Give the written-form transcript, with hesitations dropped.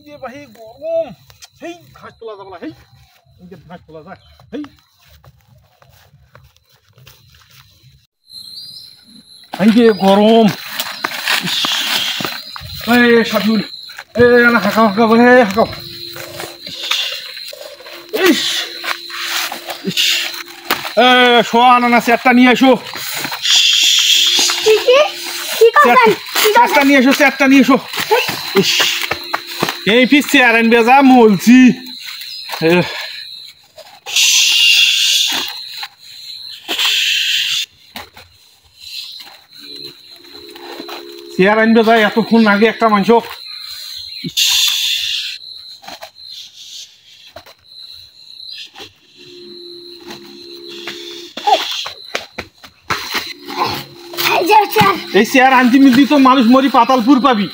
যে ভাই গরম হেই ঘাস তোলা যাবে না হেই এই যে ঘাস তোলা যায় হেই এই যে গরম এই সাজুল এই না হাঁকাও হাঁকাও হে হাঁকাও ইস ইস শোয়ান না সেটটা নিয়ে এসো সেটটা নিয়ে এসো সেটটা নিয়ে এসো ইস এই পিস চেয়ার আনবে যা বলছি চেয়ার আনবে যায় এতক্ষণ আগে একটা মাংস এই চেয়ার আনতে মিলতি তো মানুষ মরি পাতালপুর পাবি